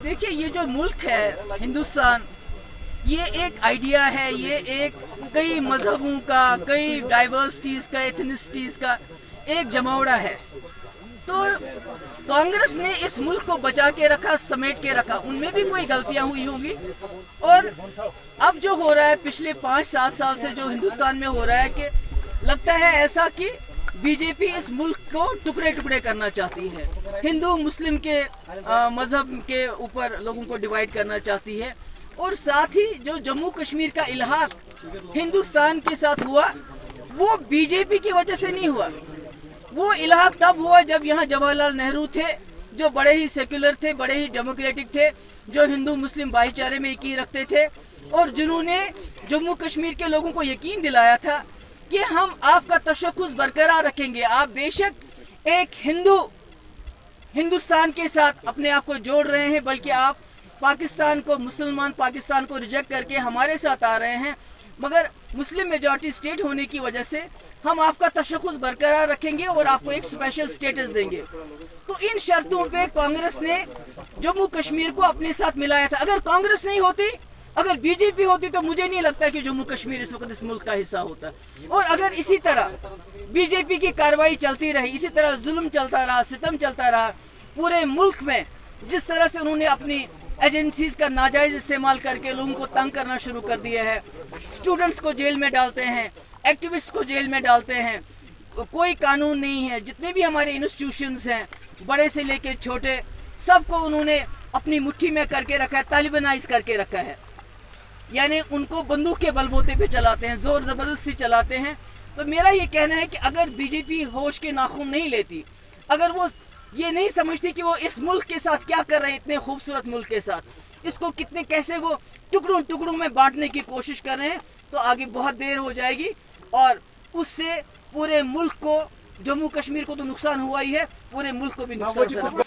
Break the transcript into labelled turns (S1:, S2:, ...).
S1: देखिए, ये जो मुल्क है हिंदुस्तान, ये एक आइडिया है, ये एक कई मजहबों का, कई डाइवर्सिटीज का, एथनिसिटीज का एक जमावड़ा है। तो कांग्रेस ने इस मुल्क को बचा के रखा, समेट के रखा। उनमें भी कोई गलतियां हुई होंगी, और अब जो हो रहा है पिछले 5-7 साल से जो हिंदुस्तान में हो रहा है, कि लगता है ऐसा कि बीजेपी इस मुल्क को टुकड़े टुकड़े करना चाहती है, हिंदू मुस्लिम के मजहब के ऊपर लोगों को डिवाइड करना चाहती है। और साथ ही जो जम्मू कश्मीर का इल्हाक हिंदुस्तान के साथ हुआ, वो बीजेपी की वजह से नहीं हुआ। वो इल्हाक तब हुआ जब यहाँ जवाहरलाल नेहरू थे, जो बड़े ही सेक्युलर थे, बड़े ही डेमोक्रेटिक थे, जो हिंदू मुस्लिम भाईचारे में यकीन रखते थे, और जिन्होंने जम्मू कश्मीर के लोगों को यकीन दिलाया था कि हम आपका तशख्खुस बरकरार रखेंगे। आप बेशक एक हिंदुस्तान के साथ अपने आप को जोड़ रहे हैं, बल्कि आप पाकिस्तान को, मुसलमान पाकिस्तान को रिजेक्ट करके हमारे साथ आ रहे हैं, मगर मुस्लिम मेजॉरिटी स्टेट होने की वजह से हम आपका तशख्खुस बरकरार रखेंगे और आपको एक स्पेशल स्टेटस देंगे। तो इन शर्तों पे कांग्रेस ने जम्मू कश्मीर को अपने साथ मिलाया था। अगर कांग्रेस नहीं होती, अगर बीजेपी होती, तो मुझे नहीं लगता कि जम्मू कश्मीर इस वक्त इस मुल्क का हिस्सा होता। और अगर इसी तरह बीजेपी की कार्रवाई चलती रही, इसी तरह जुल्म चलता रहा, सितम चलता रहा पूरे मुल्क में, जिस तरह से उन्होंने अपनी एजेंसीज का नाजायज इस्तेमाल करके लोगों को तंग करना शुरू कर दिया है, स्टूडेंट्स को जेल में डालते हैं, एक्टिविस्ट को जेल में डालते हैं, कोई कानून नहीं है। जितने भी हमारे इंस्टीट्यूशंस हैं, बड़े से लेके छोटे, सबको उन्होंने अपनी मुट्ठी में करके रखा है, तालिबानाइज करके रखा है। यानी उनको बंदूक के बलबूते पे चलाते हैं, जोर जबरदस्ती चलाते हैं। तो मेरा ये कहना है कि अगर बीजेपी होश के नाखून नहीं लेती, अगर वो ये नहीं समझती कि वो इस मुल्क के साथ क्या कर रहे हैं, इतने खूबसूरत मुल्क के साथ, इसको कैसे वो टुकड़ों टुकड़ों में बांटने की कोशिश कर रहे हैं, तो आगे बहुत देर हो जाएगी, और उससे पूरे मुल्क को, जम्मू कश्मीर को तो नुकसान हुआ ही है, पूरे मुल्क को भी नुकसान।